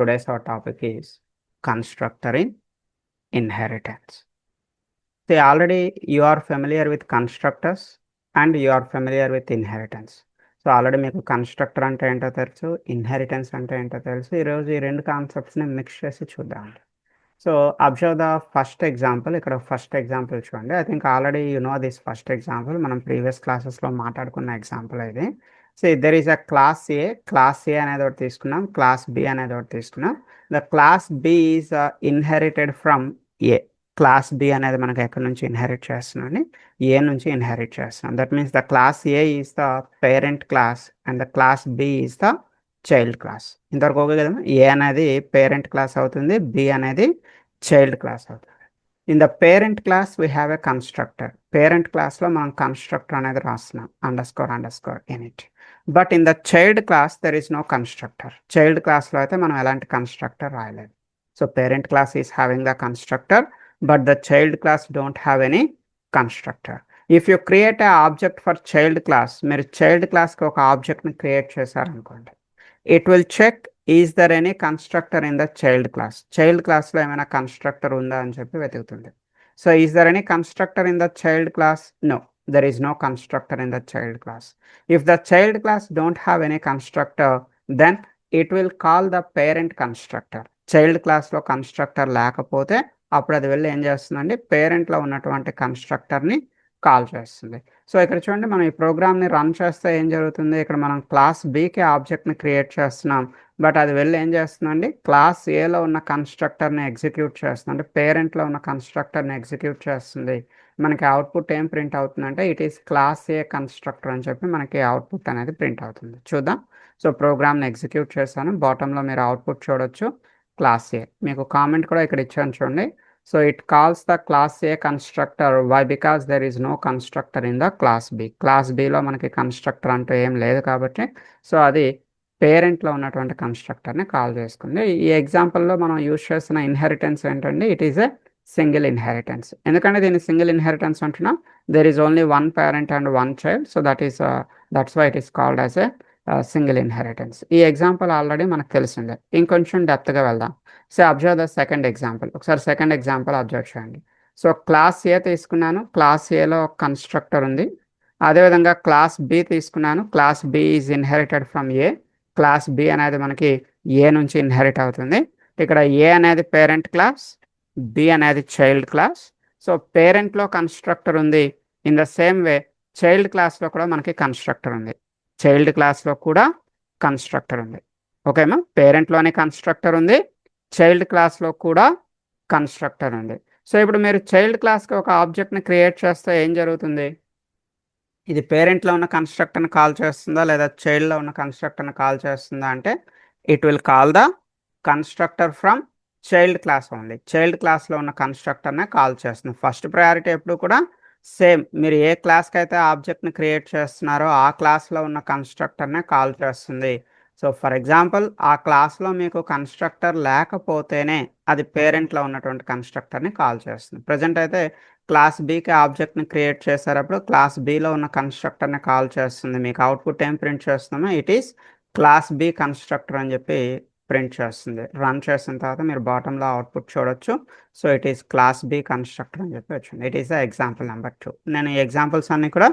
Today's our topic is constructor in inheritance. See, already you are familiar with constructors and you are familiar with inheritance. So already మీకు constructor అంటే ఏంటో తెలుసు, inheritance అంటే ఏంటో తెలుసు. ఈరోజు ఈ రెండు కాన్సెప్ట్స్ని మిక్స్ చేసి చూద్దాం. So observe the first example. ఇక్కడ ఫస్ట్ ఎగ్జాంపుల్ చూడండి. I think already you know this first example. మనం ప్రీవియస్ క్లాసెస్లో మాట్లాడుకున్న ఎగ్జాంపుల్ ఇది. So there is a class A అనేది ఒకటి తీసుకున్నాం, క్లాస్ బి అనేది ఒకటి తీసుకున్నాం. The class B is inherited from A. Class B అనేది మనకి ఎక్కడి నుంచి ఇన్హెరిట్ చేస్తున్నాం, ఏ నుంచి ఇన్హెరిట్ చేస్తున్నాం. That means the class A is the parent class and the class B is the child class. ఇంతవరకు ఓకే కదా. ఏ అనేది పేరెంట్ క్లాస్ అవుతుంది, బి అనేది చైల్డ్ క్లాస్ అవుతుంది. In the parent class we have a constructor. Parent క్లాస్లో మనం constructor అనేది రాస్తున్నాం, underscore init. But in the child class there is no constructor. Child క్లాస్లో అయితే మనం ఎలాంటి కన్స్ట్రక్టర్ రాయలేదు. So parent class is having the constructor, but the child class don't have any constructor. If you create a object for child class, మీరు child క్లాస్కి ఒక ఆబ్జెక్ట్ని create చేశారనుకోండి, it will check is there any constructor in the child class. Child క్లాస్లో ఏమైనా constructor ఉందా అని చెప్పి వెతుకుతుంది. So is there any constructor in the child class? No, there is no constructor in the child class. If the child class don't have any constructor, then it will call the parent constructor. Child క్లాస్లో constructor లేకపోతే అప్పుడు అది వెళ్ళి ఏం చేస్తుందండి, పేరెంట్లో ఉన్నటువంటి కన్స్ట్రక్టర్ని call చేస్తుంది. సో ఇక్కడ చూడండి, మనం ఈ ప్రోగ్రామ్ని రన్ చేస్తే ఏం జరుగుతుంది, ఇక్కడ మనం క్లాస్ బికి ఆబ్జెక్ట్ని క్రియేట్ చేస్తున్నాం, బట్ అది వెళ్ళి ఏం చేస్తుందండి, క్లాస్ ఏలో ఉన్న కన్స్ట్రక్టర్ని ఎగ్జిక్యూట్ చేస్తుంది, అంటే పేరెంట్లో ఉన్న కన్స్ట్రక్టర్ని ఎగ్జిక్యూట్ చేస్తుంది. మనకి అవుట్పుట్ ఏం ప్రింట్ అవుతుందంటే it is class A constructor అని చెప్పి మనకి అవుట్పుట్ అనేది ప్రింట్ అవుతుంది. చూద్దాం. సో ప్రోగ్రామ్ని ఎగ్జిక్యూట్ చేశాను. బాటంలో మీరు అవుట్పుట్ చూడొచ్చు, క్లాస్ ఏ. మీకు కామెంట్ కూడా ఇక్కడ ఇచ్చాను చూడండి. So it calls the class A constructor. Why? Because there is no constructor in the class B. Class బిలో మనకి కన్స్ట్రక్టర్ అంటూ ఏం లేదు కాబట్టి సో అది పేరెంట్లో ఉన్నటువంటి కన్స్ట్రక్టర్ని కాల్ చేసుకుంది. ఈ ఎగ్జాంపుల్లో మనం యూజ్ చేస్తున్న ఇన్హెరిటెన్స్ ఏంటండి, it is a single inheritance. ఎందుకంటే దీన్ని సింగిల్ ఇన్హెరిటెన్స్ అంటున్నాం. There is only one parent and one child. So that's why it is called as a single inheritance. ఈ ఎగ్జాంపుల్ ఆల్రెడీ మనకు తెలిసిందే. ఇంకొంచెం డెప్త్గా వెళ్దాం. So observe the second example. ఒకసారి సెకండ్ ఎగ్జాంపుల్ అబ్జర్వ్ చేయండి. సో క్లాస్ ఏ తీసుకున్నాను, class ఏలో కన్స్ట్రక్టర్ ఉంది. అదేవిధంగా క్లాస్ బి తీసుకున్నాను, class B is inherited from A. Class B అనేది మనకి ఏ నుంచి ఇన్హెరిట్ అవుతుంది. ఇక్కడ ఏ అనేది పేరెంట్ క్లాస్, బి అనేది చైల్డ్ క్లాస్. సో పేరెంట్లో కన్స్ట్రక్టర్ ఉంది. In the same way child క్లాస్లో కూడా మనకి కన్స్ట్రక్టర్ ఉంది. చైల్డ్ క్లాస్లో కూడా కన్స్ట్రక్టర్ ఉంది. ఓకేమా? పేరెంట్లోనే కన్స్ట్రక్టర్ ఉంది, చైల్డ్ క్లాస్లో కూడా కన్స్ట్రక్టర్ ఉంది. సో ఇప్పుడు మీరు చైల్డ్ క్లాస్కి ఒక ఆబ్జెక్ట్ని క్రియేట్ చేస్తే ఏం జరుగుతుంది, ఇది పేరెంట్లో ఉన్న కన్స్ట్రక్టర్ని కాల్ చేస్తుందా లేదా చైల్డ్లో ఉన్న కన్స్ట్రక్టర్ని కాల్ చేస్తుందా అంటే it will call the constructor from child class only. Child క్లాస్లో ఉన్న కన్స్ట్రక్టర్నే కాల్ చేస్తుంది. ఫస్ట్ ప్రయారిటీ ఎప్పుడు కూడా సేమ్, మీరు ఏ క్లాస్కి అయితే ఆబ్జెక్ట్ని క్రియేట్ చేస్తున్నారో ఆ క్లాస్లో ఉన్న కన్స్ట్రక్టర్నే కాల్ చేస్తుంది. సో ఫర్ ఎగ్జాంపుల్ ఆ క్లాస్లో మీకు కన్స్ట్రక్టర్ లేకపోతేనే అది పేరెంట్లో ఉన్నటువంటి కన్స్ట్రక్టర్ని కాల్ చేస్తుంది. ప్రజెంట్ అయితే క్లాస్ బికి ఆబ్జెక్ట్ని క్రియేట్ చేసేటప్పుడు క్లాస్ బిలో ఉన్న కన్స్ట్రక్టర్ని కాల్ చేస్తుంది. మీకు అవుట్పుట్ ఏం ప్రింట్ చేస్తున్నామో it is class B constructor అని చెప్పి ప్రింట్ చేస్తుంది. రన్ చేసిన తర్వాత మీరు బాటంలో అవుట్పుట్ చూడొచ్చు. So it is class B constructor అని చెప్పి వచ్చింది. It is the example number 2. నేను ఈ ఎగ్జాంపుల్స్ అన్ని కూడా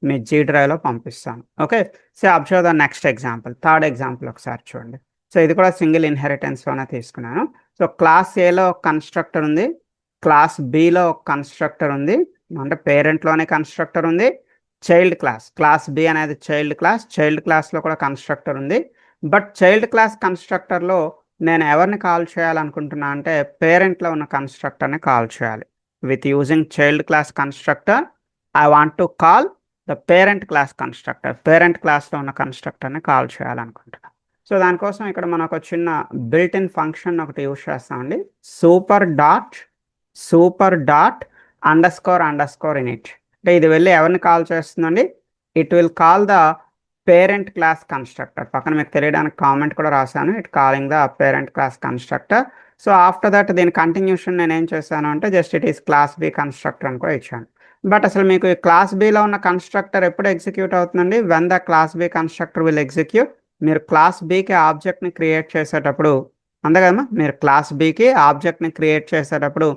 మీ జీ డ్రైవ్లో పంపిస్తాను. Okay. So observe the next example. Third example ఒకసారి చూడండి. సో ఇది కూడా సింగిల్ ఇన్హెరిటెన్స్లోనే తీసుకున్నాను. సో క్లాస్ ఏలో ఒక కన్స్ట్రక్టర్ ఉంది, క్లాస్ బిలో ఒక కన్స్ట్రక్టర్ ఉంది, అంటే పేరెంట్లోనే కన్స్ట్రక్టర్ ఉంది. చైల్డ్ క్లాస్ బి అనేది చైల్డ్ క్లాస్, చైల్డ్ క్లాస్లో కూడా కన్స్ట్రక్టర్ ఉంది. బట్ చైల్డ్ క్లాస్ కన్స్ట్రక్టర్లో నేను ఎవరిని కాల్ చేయాలనుకుంటున్నా అంటే పేరెంట్లో ఉన్న కన్స్ట్రక్టర్ని కాల్ చేయాలి. With using child class constructor I want to call the parent class constructor. Parent క్లాస్లో ఉన్న కన్స్ట్రక్టర్ని కాల్ చేయాలనుకుంటున్నాను. సో దానికోసం ఇక్కడ మనం ఒక చిన్న బిల్ట్ ఇన్ ఫంక్షన్ ఒకటి యూజ్ చేస్తామండి. Super dot underscore init. అంటే ఇది వెళ్ళి ఎవరిని కాల్ చేస్తుందండి, it will call the parent class constructor. పక్కన మీకు తెలియడానికి కామెంట్ కూడా రాశాను, it calling the parent class constructor. So after that దీని కంటిన్యూషన్ నేను ఏం చేశాను అంటే just it is class B constructor అని కూడా ఇచ్చాను. బట్ అసలు మీకు ఈ క్లాస్ బిలో ఉన్న కన్స్ట్రక్టర్ ఎప్పుడు ఎగ్జిక్యూట్ అవుతుందండి, when the class B constructor will execute. మీరు క్లాస్ బికి ఆబ్జెక్ట్ని క్రియేట్ చేసేటప్పుడు అంతే కదమ్మా, మీరు క్లాస్ బికి ఆబ్జెక్ట్ని క్రియేట్ చేసేటప్పుడు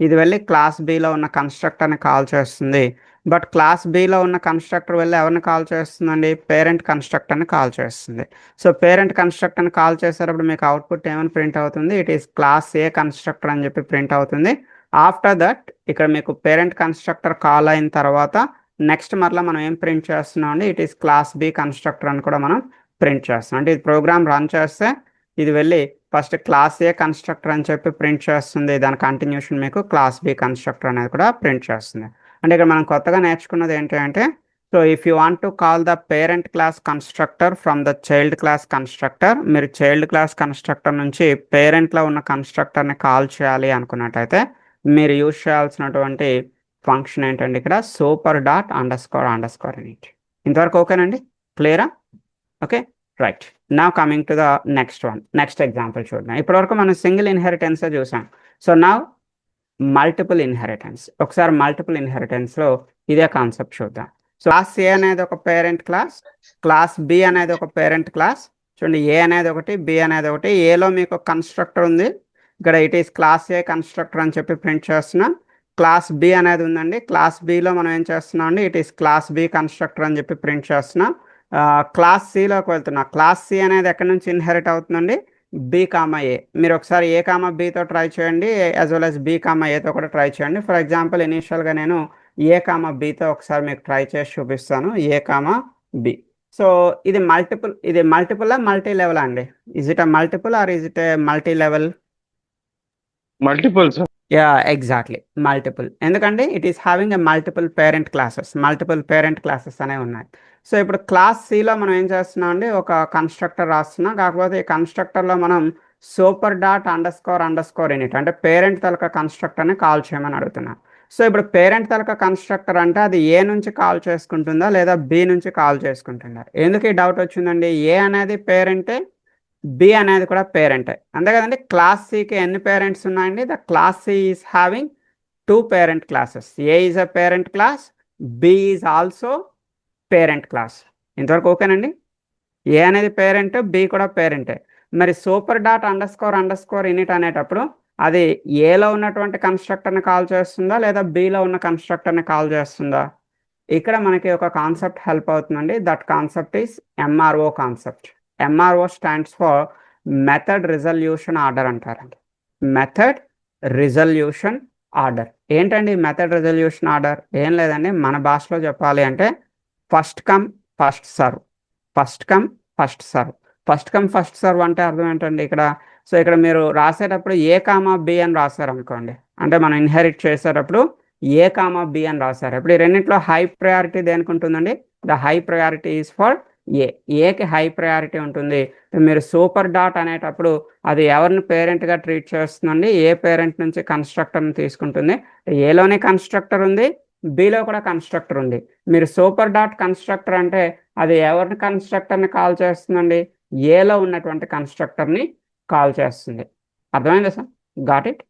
ఇది వెళ్ళి క్లాస్ బిలో ఉన్న కన్స్ట్రక్టర్ని కాల్ చేస్తుంది. బట్ క్లాస్ బిలో ఉన్న కన్స్ట్రక్టర్ వెళ్ళి ఎవరిని కాల్ చేస్తుందండి? పేరెంట్ కన్స్ట్రక్టర్ని కాల్ చేస్తుంది. సో పేరెంట్ కన్స్ట్రక్టర్ని కాల్ చేసేటప్పుడు మీకు అవుట్పుట్ ఏమని ప్రింట్ అవుతుంది? It is class A constructor అని చెప్పి ప్రింట్ అవుతుంది. ఆఫ్టర్ దట్ ఇక్కడ మీకు పేరెంట్ కన్స్ట్రక్టర్ కాల్ అయిన తర్వాత నెక్స్ట్ మరలా మనం ఏం ప్రింట్ చేస్తున్నాం అండి? It is class B constructor అని కూడా మనం ప్రింట్ చేస్తాం. అంటే ఇది ప్రోగ్రామ్ రన్ చేస్తే ఇది వెళ్ళి ఫస్ట్ క్లాస్ ఏ కన్స్ట్రక్టర్ అని చెప్పి ప్రింట్ చేస్తుంది. దాని కంటిన్యూషన్ మీకు క్లాస్ బి కన్స్ట్రక్టర్ అనేది కూడా ప్రింట్ చేస్తుంది. అంటే ఇక్కడ మనం కొత్తగా నేర్చుకున్నది ఏంటి అంటే, so if you want to call the parent class constructor from the child class constructor, మీరు చైల్డ్ క్లాస్ కన్స్ట్రక్టర్ నుంచి పేరెంట్లో ఉన్న కన్స్ట్రక్టర్ని కాల్ చేయాలి అనుకున్నట్టయితే మీరు యూజ్ చేయాల్సినటువంటి ఫంక్షన్ ఏంటంటే ఇక్కడ super dot underscore init. ఇంతవరకు ఓకేనండి? క్లియరా? Okay, right. Now coming to the next example చూద్దాం. ఇప్పటివరకు మనం సింగిల్ ఇన్హెరిటెన్స్ చూసాం. So now multiple inheritance. ఒకసారి మల్టిపుల్ ఇన్హెరిటెన్స్లో ఇదే కాన్సెప్ట్ చూద్దాం. సో క్లాస్ ఏ అనేది ఒక పేరెంట్ క్లాస్, క్లాస్ బి అనేది ఒక పేరెంట్ క్లాస్. చూడండి, ఏ అనేది ఒకటి, బి అనేది ఒకటి. ఏలో మీకు కన్స్ట్రక్టర్ ఉంది, ఇక్కడ it is class A constructor అని చెప్పి ప్రింట్ చేస్తున్నాం. క్లాస్ బి అనేది ఉందండి, క్లాస్ బిలో మనం ఏం చేస్తున్నాం అండి? It is class B constructor అని చెప్పి ప్రింట్ చేస్తున్నాం. క్లాస్ సిలోకి వెళ్తున్నా. క్లాస్ సి అనేది ఎక్కడి నుంచి ఇన్హెరిట్ అవుతుందండి? B comma A. మీరు ఒకసారి ఏ కామా బితో ట్రై చేయండి, as well as B comma ఏతో కూడా ట్రై చేయండి. ఫర్ ఎగ్జాంపుల్ ఇనీషియల్గా నేను ఏ కామా బితో ఒకసారి మీకు ట్రై చేసి చూపిస్తాను. A comma B. సో ఇది మల్టిపుల్ మల్టీ లెవెల్ అండి? Is it a multiple or is it a multi level? Multiple sir. Yeah, exactly multiple. ఎందుకంటే it is having a multiple parent classes అనేవి ఉన్నాయి. So ఇప్పుడు class సిలో మనం ఏం చేస్తున్నాం అండి? ఒక కన్స్ట్రక్టర్ రాస్తున్నాం. కాకపోతే ఈ కన్స్ట్రక్టర్లో మనం super dot underscore in it అంటే పేరెంట్ తలక కన్స్ట్రక్టర్ని కాల్ చేయమని అడుగుతున్నాం. సో ఇప్పుడు పేరెంట్ తలక కన్స్ట్రక్టర్ అంటే అది ఏ నుంచి కాల్ చేసుకుంటుందా లేదా బి నుంచి కాల్ చేసుకుంటుందా? ఎందుకు ఈ డౌట్ వచ్చిందండి? ఏ అనేది పేరెంటే, బి అనేది కూడా పేరెంటే, అంతే కదండి. క్లాస్ సికి ఎన్ని పేరెంట్స్ ఉన్నాయండి? The class C is having 2 parent classes. A is a parent class, B is also parent class. ఇంతవరకు ఓకేనండి? ఏ అనేది పేరెంట్, బి కూడా పేరెంటే. మరి super dot underscore init అనేటప్పుడు అది ఏలో ఉన్నటువంటి కన్స్ట్రక్టర్ని కాల్ చేస్తుందా లేదా బిలో ఉన్న కన్స్ట్రక్టర్ని కాల్ చేస్తుందా? ఇక్కడ మనకి ఒక కాన్సెప్ట్ హెల్ప్ అవుతుందండి. That concept is MRO concept. MRO stands for method resolution order అంటారండి. మెథడ్ రిజల్యూషన్ ఆర్డర్ ఏంటండి? మెథడ్ రిజల్యూషన్ ఆర్డర్ ఏం లేదండి, మన భాషలో చెప్పాలి అంటే first come first serve. First come first serve అంటే అర్థం ఏంటండి ఇక్కడ? సో ఇక్కడ మీరు రాసేటప్పుడు ఏ కామా బి అని రాశారు అనుకోండి, అంటే మనం ఇన్హెరిట్ చేసేటప్పుడు ఏ కామా బి అని రాశారు. ఇప్పుడు ఈ రెండింటిలో హై ప్రయారిటీ దేనికి ఉంటుందండి? The high priority is for ఏకి హై ప్రయారిటీ ఉంటుంది. మీరు సూపర్ డాట్ అనేటప్పుడు అది ఎవరిని పేరెంట్గా ట్రీట్ చేస్తుందండి? ఏ పేరెంట్ నుంచి కన్స్ట్రక్టర్ని తీసుకుంటుంది? ఏలోనే కన్స్ట్రక్టర్ ఉంది, బిలో కూడా కన్స్ట్రక్టర్ ఉంది. మీరు సూపర్ డాట్ కన్స్ట్రక్టర్ అంటే అది ఎవరిని కన్స్ట్రక్టర్ని కాల్ చేస్తుందండి? ఏలో ఉన్నటువంటి కన్స్ట్రక్టర్ని కాల్ చేస్తుంది. అర్థమైందా sir? Got it?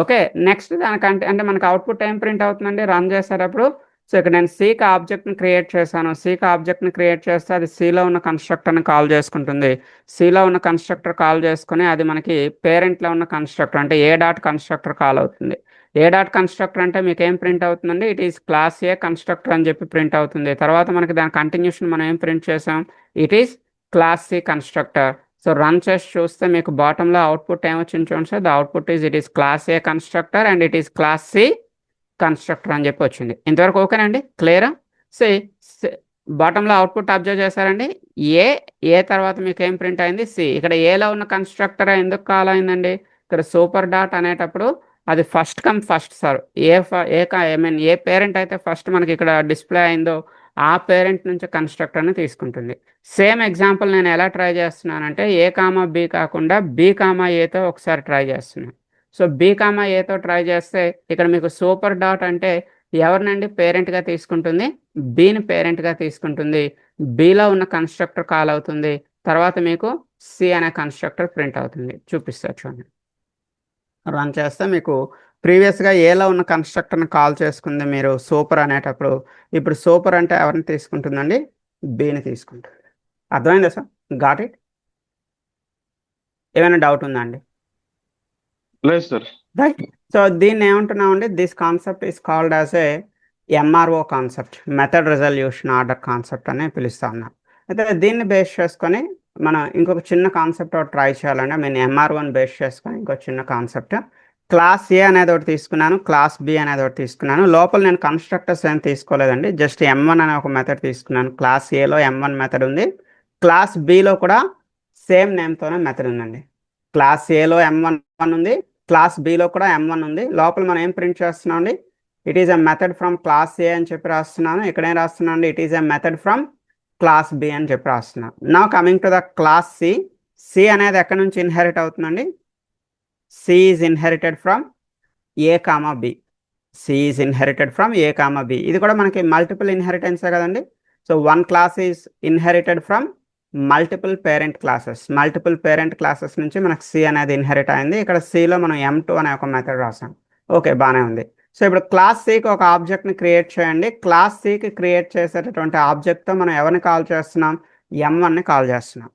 Okay, next దానికంటే అంటే మనకు అవుట్పుట్ ఏం ప్రింట్ అవుతుందండి రన్ చేసేటప్పుడు? సో ఇక్కడ నేను సీకి ఆబ్జెక్ట్ని క్రియేట్ చేశాను. సీకి ఆబ్జెక్ట్ని క్రియేట్ చేస్తే అది సీలో ఉన్న కన్స్ట్రక్టర్ని కాల్ చేసుకుంటుంది. సీలో ఉన్న కన్స్ట్రక్టర్ కాల్ చేసుకుని అది మనకి పేరెంట్లో ఉన్న కన్స్ట్రక్టర్ అంటే ఏ డాట్ కన్స్ట్రక్టర్ కాల్ అవుతుంది. ఏ డాట్ కన్స్ట్రక్టర్ అంటే మీకు ఏం ప్రింట్ అవుతుందండి? It is class A constructor అని చెప్పి ప్రింట్ అవుతుంది. తర్వాత మనకి దాని కంటిన్యూషన్ మనం ఏం ప్రింట్ చేసాం? It is class C constructor. So run చేసి చూస్తే మీకు బాటంలో అవుట్పుట్ ఏమొచ్చింది చూడండి sir. The output is it is class A constructor and it is class C constructor అని చెప్పి వచ్చింది. ఇంతవరకు ఓకేనండి? క్లియరా? సి బాటంలో అవుట్పుట్ అబ్జర్వ్ చేశారండి. ఏ తర్వాత మీకు ఏం ప్రింట్ అయింది? సి. ఇక్కడ ఏలో ఉన్న కన్స్ట్రక్టర్ ఎందుకు కాల్ అయిందండి? ఇక్కడ సూపర్ డాట్ అనేటప్పుడు అది ఫస్ట్ కమ్ ఫస్ట్ సర్వ్. ఏ పేరెంట్ అయితే ఫస్ట్ మనకి ఇక్కడ డిస్ప్లే అయిందో ఆ పేరెంట్ నుంచి కన్స్ట్రక్టర్ని తీసుకుంటుంది. సేమ్ ఎగ్జాంపుల్ నేను ఎలా ట్రై చేస్తున్నానంటే ఏ కామా బి కాకుండా బి కామా ఏతో ఒకసారి ట్రై చేస్తున్నాను. సో బి కామా ఏతో ట్రై చేస్తే ఇక్కడ మీకు సూపర్ డాట్ అంటే ఎవరినండి పేరెంట్గా తీసుకుంటుంది? బిని పేరెంట్గా తీసుకుంటుంది. బిలో ఉన్న కన్స్ట్రక్టర్ కాల్ అవుతుంది. తర్వాత మీకు సి అనే కన్స్ట్రక్టర్ ప్రింట్ అవుతుంది. చూపిస్తా చూడండి. రన్ చేస్తే మీకు ప్రీవియస్గా ఏలో ఉన్న కన్స్ట్రక్టర్ని కాల్ చేసుకుంది మీరు సూపర్ అనేటప్పుడు. ఇప్పుడు సూపర్ అంటే ఎవరిని తీసుకుంటుందండి? బిని తీసుకుంటుంది. అర్థమైందా సార్? Got it? ఏమైనా డౌట్ ఉందా అండి? లేదు సార్. రైట్. సో దీన్ని ఏమంటున్నామండి, this concept is called as a MRO concept, method resolution order concept అని పిలుస్తా ఉన్నాం. అయితే దీన్ని బేస్ చేసుకొని మనం ఇంకొక చిన్న కాన్సెప్ట్ ఒకటి ట్రై చేయాలంటే, నేను ఎంఆర్ఓని బేస్ చేసుకొని ఇంకొక చిన్న కాన్సెప్ట్, క్లాస్ ఏ అనేది ఒకటి తీసుకున్నాను, క్లాస్ బి అనేది ఒకటి తీసుకున్నాను. లోపల నేను కన్స్ట్రక్టర్స్ ఏం తీసుకోలేదండి, జస్ట్ M1 అనే ఒక మెథడ్ తీసుకున్నాను. క్లాస్ ఏలో M1 మెథడ్ ఉంది, క్లాస్ బిలో కూడా సేమ్ నేమ్తోనే మెథడ్ ఉందండి. క్లాస్ ఏలో M1 ఉంది, క్లాస్ బిలో కూడా M1 ఉంది. లోపల మనం ఏం ప్రింట్ చేస్తున్నాం అండి, it is a method from class A అని చెప్పి రాస్తున్నాను. ఇక్కడ ఏం రాస్తున్నాను అండి, it is a method from class B అని చెప్పి రాస్తున్నాను. Now coming to the class C, C అనేది ఎక్కడి నుంచి ఇన్హెరిట్ అవుతుందండి, C is inherited from A comma B. C is inherited from A comma B. ఇది కూడా మనకి మల్టిపుల్ ఇన్హెరిటెన్సే కదండి. So one class is inherited from multiple parent classes. Multiple parent classes నుంచి మనకు సి అనేది ఇన్హెరిట్ అయింది. ఇక్కడ సిలో మనం M2 అనే ఒక మెథడ్ రాసాం. ఓకే, బాగానే ఉంది. సో ఇప్పుడు క్లాస్ సికి ఒక ఆబ్జెక్ట్ని క్రియేట్ చేయండి. క్లాస్ సికి క్రియేట్ చేసేటటువంటి ఆబ్జెక్ట్తో మనం ఎవరిని కాల్ చేస్తున్నాం, M1ని కాల్ చేస్తున్నాం.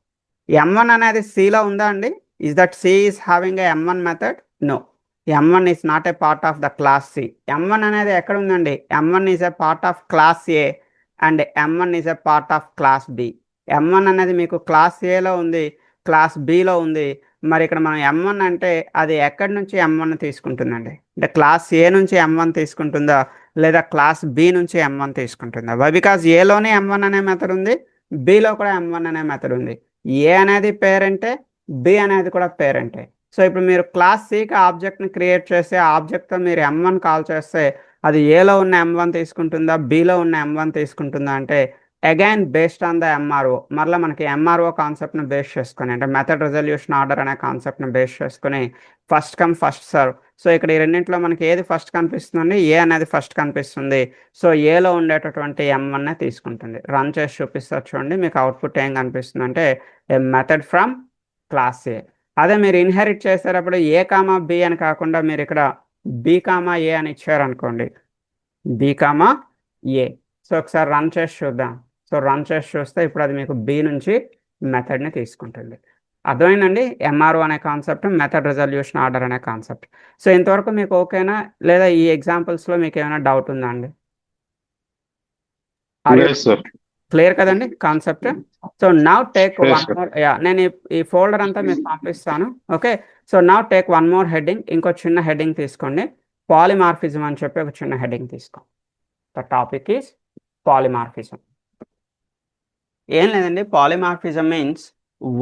M1 అనేది సిలో ఉందా అండి? Is that C is having a M1 method? No, M1 is not a part of the class C. M1 అనేది ఎక్కడ ఉందండి, M1 is a part of class A and M1 is a part of class B. M1 అనేది మీకు class ఏలో ఉంది, class below ఉంది. మరి ఇక్కడ మనం M1 అంటే అది ఎక్కడి నుంచి M1 తీసుకుంటుందండి, అంటే క్లాస్ ఏ నుంచి M1 తీసుకుంటుందా, లేదా క్లాస్ బి నుంచి M1 తీసుకుంటుందా? వై, బికాజ్ ఏలోనే M1 అనే మెథడ్ ఉంది, బిలో కూడా M1 అనే మెథడ్ ఉంది. ఏ అనేది పేరెంటే, బి అనేది కూడా పేరెంటే. సో ఇప్పుడు మీరు క్లాస్ సికి ఆబ్జెక్ట్ని క్రియేట్ చేసి ఆ ఆబ్జెక్ట్తో మీరు M1 కాల్ చేస్తే అది ఏలో ఉన్న M1 తీసుకుంటుందా, బిలో ఉన్న M1 తీసుకుంటుందా అంటే again based on the MRO. మరలా మనకి ఎంఆర్ఓ కాన్సెప్ట్ని బేస్ చేసుకొని, అంటే మెథడ్ రిజల్యూషన్ ఆర్డర్ అనే కాన్సెప్ట్ని బేస్ చేసుకొని first come first serve. So ఇక్కడ ఈ రెండింటిలో మనకి ఏది ఫస్ట్ కనిపిస్తుంది, ఏ అనేది ఫస్ట్ కనిపిస్తుంది. సో ఏలో ఉండేటటువంటి M1నే తీసుకుంటుంది. రన్ చేసి చూపిస్తారు చూడండి, మీకు అవుట్పుట్ ఏం కనిపిస్తుంది అంటే ఏ మెథడ్ ఫ్రమ్ క్లాస్ ఏ. అదే మీరు ఇన్హెరిట్ చేసేటప్పుడు ఏ కామా బి అని కాకుండా మీరు ఇక్కడ బి కామా ఏ అని ఇచ్చారనుకోండి, బి కామా ఏ. సో ఒకసారి రన్ చేసి చూద్దాం. సో రన్ చేసి చూస్తే ఇప్పుడు అది మీకు బి నుంచి మెథడ్ని తీసుకుంటుంది. అర్థమైందండి ఎంఆర్ఓ అనే కాన్సెప్ట్, మెథడ్ రిజల్యూషన్ ఆర్డర్ అనే కాన్సెప్ట్. సో ఇంతవరకు మీకు ఓకేనా, లేదా ఈ ఎగ్జాంపుల్స్లో మీకు ఏమైనా డౌట్ ఉందా అండి? లేదు సార్. క్లియర్ కదండి concept? So now take Yes, one sir. More, నేను ఈ ఫోల్డర్ అంతా మీకు పంపిస్తాను. Okay, so now take one more heading, ఇంకో చిన్న హెడ్డింగ్ తీసుకోండి, పాలిమార్ఫిజం అని చెప్పి ఒక చిన్న హెడ్డింగ్ తీసుకో. The topic is polymorphism. ఏం లేదండి, polymorphism means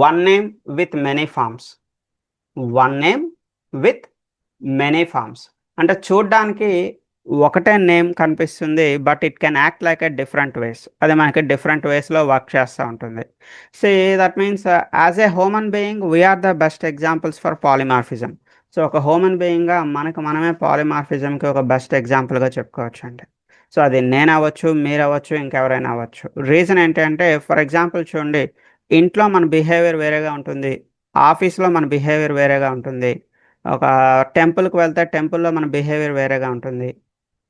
one name with many forms. One name with many forms అంటే చూడ్డానికి ఒకటే నేమ్ కనిపిస్తుంది, but it can act like a different ways. అది మనకి డిఫరెంట్ వేస్లో వర్క్ చేస్తూ ఉంటుంది. So that means as a human being we are the best examples for polymorphism. సో ఒక హ్యూమన్ బీయింగ్గా మనకు మనమే పాలిమార్ఫిజంకి ఒక బెస్ట్ ఎగ్జాంపుల్గా చెప్పుకోవచ్చు అండి. సో అది నేను అవ్వచ్చు, మీరు అవ్వచ్చు, ఇంకెవరైనా అవ్వచ్చు. రీజన్ ఏంటంటే ఫర్ ఎగ్జాంపుల్ చూడండి, ఇంట్లో మన బిహేవియర్ వేరేగా ఉంటుంది, ఆఫీస్లో మన బిహేవియర్ వేరేగా ఉంటుంది, ఒక టెంపుల్కి వెళ్తే టెంపుల్లో మన బిహేవియర్ వేరేగా ఉంటుంది,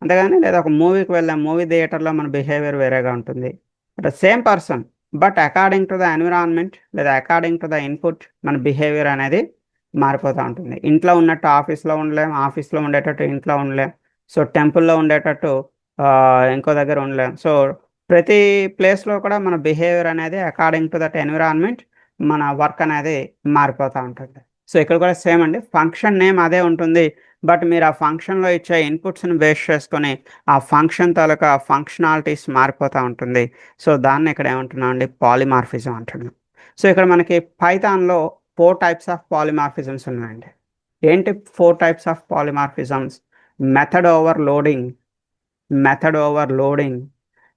అంతేగాని లేదా ఒక మూవీకి వెళ్ళాం, మూవీ థియేటర్లో మన బిహేవియర్ వేరేగా ఉంటుంది. But same person, but according to the environment లేదా అకార్డింగ్ టు ద ఇన్పుట్ మన బిహేవియర్ అనేది మారిపోతూ ఉంటుంది. ఇంట్లో ఉన్నట్టు ఆఫీస్లో ఉండలేం, ఆఫీస్లో ఉండేటట్టు ఇంట్లో ఉండలేం, సో టెంపుల్లో ఉండేటట్టు ఇంకో దగ్గర ఉండలేం. సో ప్రతి ప్లేస్లో కూడా మన బిహేవియర్ అనేది అకార్డింగ్ టు దట్ ఎన్విరాన్మెంట్ మన వర్క్ అనేది మారిపోతూ ఉంటుంది. సో ఇక్కడ కూడా సేమ్ అండి, ఫంక్షన్ నేమ్ అదే ఉంటుంది, బట్ మీరు ఆ ఫంక్షన్లో ఇచ్చే ఇన్పుట్స్ని బేస్ చేసుకొని ఆ ఫంక్షన్ తాలూకా ఫంక్షనాలిటీస్ మారిపోతూ ఉంటుంది. సో దాన్ని ఇక్కడ ఏమంటున్నాం అండి, పాలిమార్ఫిజం అంటున్నాం. సో ఇక్కడ మనకి పైథాన్లో 4 టైప్స్ ఆఫ్ పాలిమార్ఫిజమ్స్ ఉన్నాయండి. ఏంటి 4 types of polymorphisms? Method overloading, method overloading,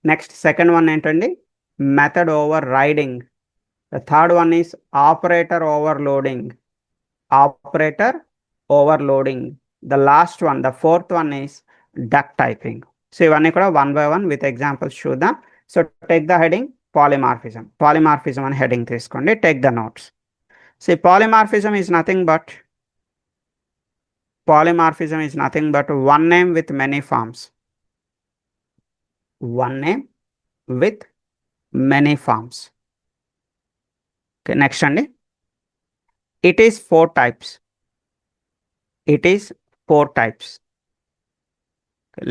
next second one ఏంటండి, method overriding, the third one is operator overloading, operator overloading, the last one, the fourth one is duck typing. So ఇవన్నీ కూడా one by one with examples చూద్దాం. So take the heading polymorphism, polymorphism అని heading తీసుకోండి, take the notes. So polymorphism is nothing but, polymorphism is nothing but one name with many forms. One name with many forms. Okay, next అండి, It is 4 types. It is 4 types.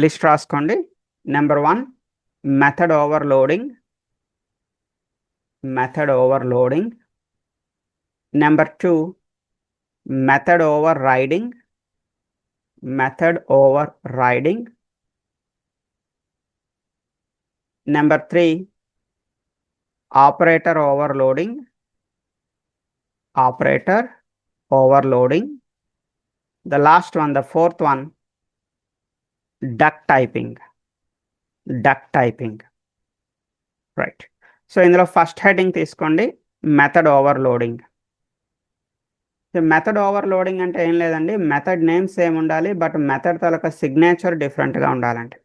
List రాసుకోండి. Number 1, method overloading. Method overloading. Number 2, method overriding. Method overriding. Number 3, operator overloading. Operator overloading. The last one, the 4th one, duck typing. Duck typing. Right. So ఇందులో first heading తీసుకోండి, method overloading. Method overloading అంటే ఏం లేదండి, method names ఏమి ఉండాలి, but method taluka signature డిఫరెంట్గా ఉండాలండి.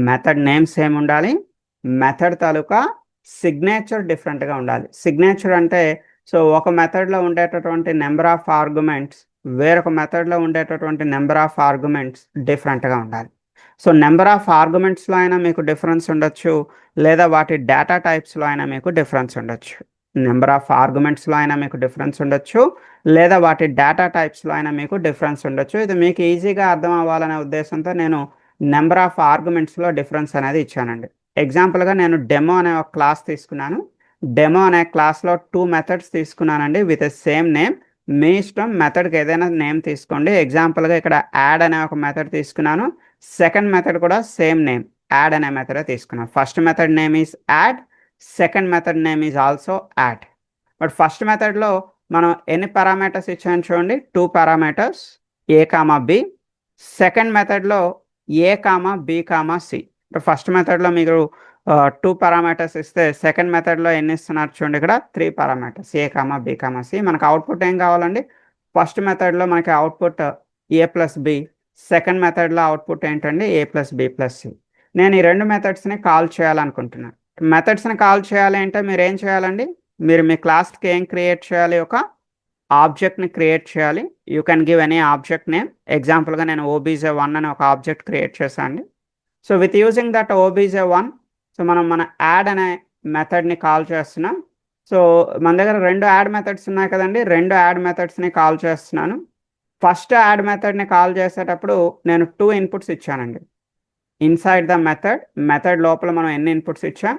Method names ఏమి ఉండాలి, మెథడ్ తాలూకా సిగ్నేచర్ డిఫరెంట్గా ఉండాలి. సిగ్నేచర్ అంటే సో ఒక మెథడ్లో ఉండేటటువంటి నెంబర్ ఆఫ్ ఆర్గ్యుమెంట్స్ వేరొక మెథడ్లో ఉండేటటువంటి నెంబర్ ఆఫ్ ఆర్గ్యుమెంట్స్ డిఫరెంట్గా ఉండాలి. సో నెంబర్ ఆఫ్ ఆర్గ్యుమెంట్స్లో అయినా మీకు డిఫరెన్స్ ఉండొచ్చు, లేదా వాటి డేటా టైప్స్లో అయినా మీకు డిఫరెన్స్ ఉండొచ్చు. నెంబర్ ఆఫ్ ఆర్గ్యుమెంట్స్లో అయినా మీకు డిఫరెన్స్ ఉండొచ్చు, లేదా వాటి డేటా టైప్స్లో అయినా మీకు డిఫరెన్స్ ఉండొచ్చు. ఇది మీకు ఈజీగా అర్థం అవ్వాలనే ఉద్దేశంతో నేను నెంబర్ ఆఫ్ ఆర్గ్యుమెంట్స్లో డిఫరెన్స్ అనేది ఇచ్చానండి. ఎగ్జాంపుల్గా నేను డెమో అనే ఒక క్లాస్ తీసుకున్నాను. డెమో అనే క్లాస్లో 2 మెథడ్స్ తీసుకున్నానండి విత్ సేమ్ నేమ్. మీ ఇష్టం, మెథడ్కి ఏదైనా నేమ్ తీసుకోండి. ఎగ్జాంపుల్గా ఇక్కడ యాడ్ అనే ఒక మెథడ్ తీసుకున్నాను. సెకండ్ మెథడ్ కూడా సేమ్ నేమ్, యాడ్ అనే మెథడ్ తీసుకున్నాను. First method name is add, second method name is also add. But first మెథడ్లో మనం ఎన్ని పారామీటర్స్ ఇచ్చాను చూడండి, 2 parameters, A comma B. Second మెథడ్లో A comma B comma C. First మెథడ్లో మీరు 2 పారామీటర్స్ ఇస్తే సెకండ్ మెథడ్లో ఎన్ని ఇస్తున్నారు చూడండి, ఇక్కడ 3 parameters, A comma B comma C. మనకు అవుట్పుట్ ఏం కావాలండి, ఫస్ట్ మెథడ్లో మనకి అవుట్పుట్ ఏ ప్లస్ బి, సెకండ్ మెథడ్లో అవుట్పుట్ ఏంటండి ఏ ప్లస్ బి ప్లస్ సి. నేను ఈ 2 మెథడ్స్ని కాల్ చేయాలనుకుంటున్నాను. మెథడ్స్ని కాల్ చేయాలి అంటే మీరు ఏం చేయాలండి, మీరు మీ క్లాస్కి ఏం క్రియేట్ చేయాలి, ఒక ఆబ్జెక్ట్ని క్రియేట్ చేయాలి. You can give any object name. ఎగ్జాంపుల్గా నేను OBJ1 అని ఒక ఆబ్జెక్ట్ క్రియేట్ చేశాను. So with using that OBJ1 so మనం మన యాడ్ అనే మెథడ్ని కాల్ చేస్తున్నాం. సో మన దగ్గర 2 యాడ్ మెథడ్స్ ఉన్నాయి కదండి, 2 యాడ్ మెథడ్స్ని కాల్ చేస్తున్నాను. ఫస్ట్ యాడ్ మెథడ్ని కాల్ చేసేటప్పుడు నేను 2 ఇన్పుట్స్ ఇచ్చానండి. ఇన్సైడ్ ద మెథడ్ లోపల మనం ఎన్ని ఇన్పుట్స్ ఇచ్చాం,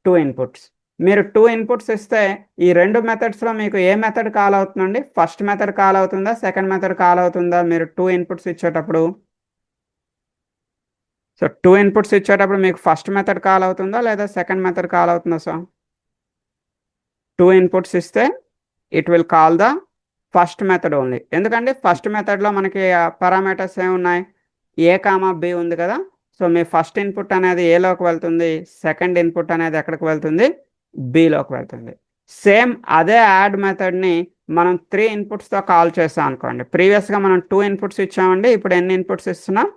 2 ఇన్పుట్స్. మీరు 2 ఇన్పుట్స్ ఇస్తే ఈ 2 మెథడ్స్లో మీకు ఏ మెథడ్ కాల్ అవుతుందండి, ఫస్ట్ మెథడ్ కాల్ అవుతుందా, సెకండ్ మెథడ్ కాల్ అవుతుందా? మీరు 2 ఇన్పుట్స్ ఇచ్చేటప్పుడు, సో 2 ఇన్పుట్స్ ఇచ్చేటప్పుడు మీకు ఫస్ట్ మెథడ్ కాల్ అవుతుందా లేదా సెకండ్ మెథడ్ కాల్ అవుతుందా? సో 2 ఇన్పుట్స్ ఇస్తే it will call the first method only. ఎందుకంటే ఫస్ట్ మెథడ్లో మనకి పారామీటర్స్ ఏమున్నాయి, ఏ కామా బి ఉంది కదా. సో మీ ఫస్ట్ ఇన్పుట్ అనేది ఏలోకి వెళ్తుంది, సెకండ్ ఇన్పుట్ అనేది ఎక్కడికి వెళ్తుంది, బిలోకి వెళ్తుంది. సేమ్ అదే యాడ్ మెథడ్ని మనం 3 ఇన్పుట్స్తో కాల్ చేసాం అనుకోండి. ప్రీవియస్గా మనం 2 ఇన్పుట్స్ ఇచ్చామండి, ఇప్పుడు ఎన్ని ఇన్పుట్స్ ఇస్తున్నాం,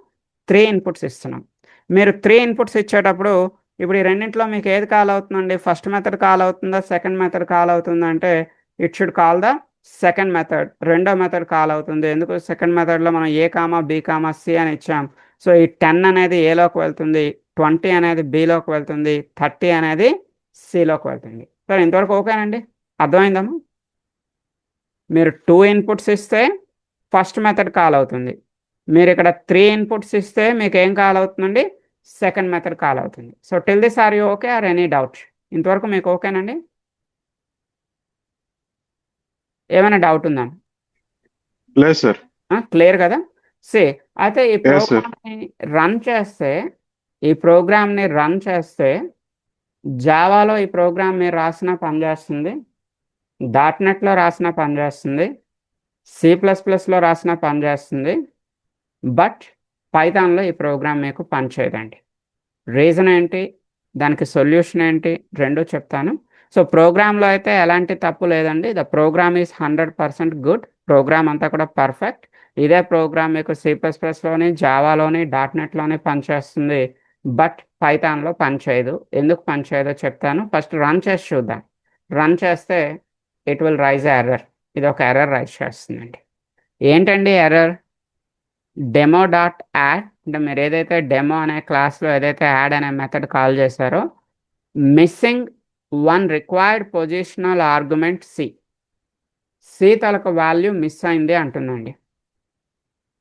3 ఇన్పుట్స్ ఇస్తున్నాం. మీరు 3 ఇన్పుట్స్ ఇచ్చేటప్పుడు ఇప్పుడు ఈ రెండింటిలో మీకు ఏది కాల్ అవుతుందండి, ఫస్ట్ మెథడ్ కాల్ అవుతుందా, సెకండ్ మెథడ్ కాల్ అవుతుందా అంటే it should call the second method, రెండో మెథడ్ కాల్ అవుతుంది. ఎందుకు, సెకండ్ మెథడ్లో మనం ఏ కామా బి కామా సి అని ఇచ్చాం. సో ఈ 10 అనేది ఏలోకి వెళ్తుంది, 20 అనేది బిలోకి వెళ్తుంది, 30 అనేది సిలోకి వెళ్తుంది. సరే ఇంతవరకు ఓకేనండి, అర్థమైందమ్మా? మీరు 2 ఇన్పుట్స్ ఇస్తే ఫస్ట్ మెథడ్ కాల్ అవుతుంది, మీరు ఇక్కడ 3 ఇన్పుట్స్ ఇస్తే మీకు ఏం కాల్ అవుతుందండి, సెకండ్ మెథడ్ కాల్ అవుతుంది. So till this are you okay or any doubt? ఇంతవరకు మీకు ఓకేనండి? ఏమైనా డౌట్ ఉందా? లేదు సార్. క్లియర్ కదా? అయితే ఈ Yes, sir. ప్రోగ్రామ్ని రన్ చేస్తే జావాలో ఈ ప్రోగ్రామ్ మీరు రాసిన పనిచేస్తుంది, .NETలో రాసిన పనిచేస్తుంది, C++లో రాసిన పనిచేస్తుంది, బట్ పైథాన్లో ఈ ప్రోగ్రామ్ మీకు పనిచేయదండి. రీజన్ ఏంటి, దానికి సొల్యూషన్ ఏంటి, రెండు చెప్తాను. సో ప్రోగ్రాంలో అయితే ఎలాంటి తప్పు లేదండి, the program is 100% good. Program అంతా కూడా పర్ఫెక్ట్. ఇదే ప్రోగ్రామ్ మీకు C++లోని, జావాలోని, .NETలోని పనిచేస్తుంది, బట్ పైథాన్లో పనిచేయదు. ఎందుకు పనిచేయదో చెప్తాను. ఫస్ట్ రన్ చేసి చూద్దాం. రన్ చేస్తే ఇట్ విల్ రైజ్ ఎర్రర్. ఇది ఒక ఎర్రర్ రైజ్ చేస్తుందండి. ఏంటండి ఎర్రర్? డెమో.యాడ్ అంటే మీరు ఏదైతే డెమో అనే క్లాస్లో ఏదైతే యాడ్ అనే మెథడ్ కాల్ చేశారో, missing 1 required positional argument C. C తాలూకు వాల్యూ మిస్ అయింది అంటుందండి.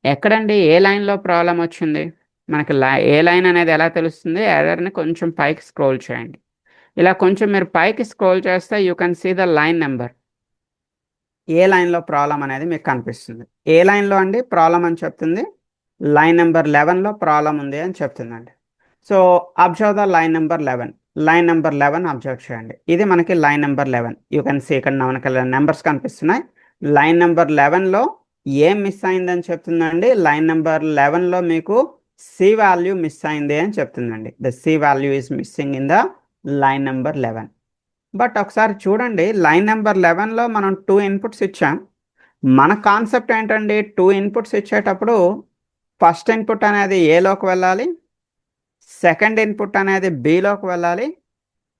ఎక్కడండి ఏ లైన్లో ప్రాబ్లం వచ్చింది? మనకి ఏ లైన్ అనేది ఎలా తెలుస్తుంది? ఎర్రర్ని కొంచెం పైకి స్క్రోల్ చేయండి. ఇలా కొంచెం మీరు పైకి స్క్రోల్ చేస్తే you can see the line number. ఏ లైన్లో ప్రాబ్లం అనేది మీకు కనిపిస్తుంది. ఏ లైన్లో అండి ప్రాబ్లం అని చెప్తుంది? లైన్ నెంబర్ 11లో ప్రాబ్లం ఉంది అని చెప్తుందండి. So observe the line number 11. Line number 11 observe చేయండి. ఇది మనకి line number 11. You can see ఇక్కడ మనకి నెంబర్స్ కనిపిస్తున్నాయి. లైన్ నెంబర్ 11లో ఏం మిస్ అయిందని చెప్తుందండి? లైన్ నెంబర్ 11లో మీకు సి వాల్యూ మిస్ అయింది అని చెప్తుందండి. The C value is missing in the line number 11. But ఒకసారి చూడండి, లైన్ నెంబర్ 11లో మనం 2 ఇన్పుట్స్ ఇచ్చాం. మన కాన్సెప్ట్ ఏంటండి? 2 ఇన్పుట్స్ ఇచ్చేటప్పుడు ఫస్ట్ ఇన్పుట్ అనేది ఏలోకి వెళ్ళాలి, సెకండ్ ఇన్పుట్ అనేది బిలోకి వెళ్ళాలి.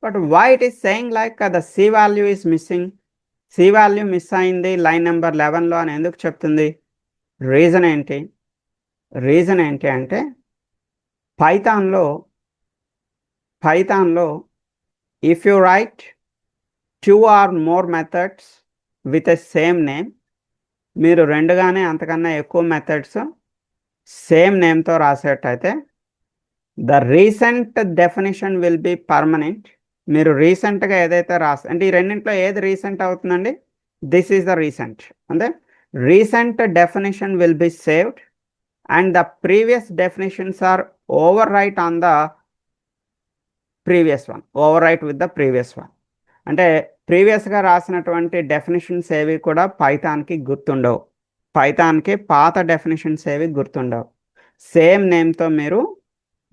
But why it is saying like the C value is missing? C value miss అయింది లైన్ నెంబర్ 11లో అని ఎందుకు చెప్తుంది? రీజన్ ఏంటి? రీజన్ ఏంటి అంటే పైథాన్లో if you write 2 or more methods with a same name, మీరు 2 కానీ అంతకన్నా ఎక్కువ మెథడ్స్ సేమ్ నేమ్తో రాసేటైతే the recent definition will be permanent. మీరు రీసెంట్గా ఏదైతే అంటే ఈ రెండింటిలో ఏది రీసెంట్ అవుతుందండి? This is the recent. అంటే recent definition will be saved and the previous definitions are overwrite on the previous one, overwrite with the previous one. అంటే ప్రీవియస్గా రాసినటువంటి డెఫినేషన్స్ ఏవి కూడా పైథాన్కి గుర్తుండవు. పైథాన్కి పాత డెఫినేషన్స్ ఏవి గుర్తుండవు. సేమ్ నేమ్తో మీరు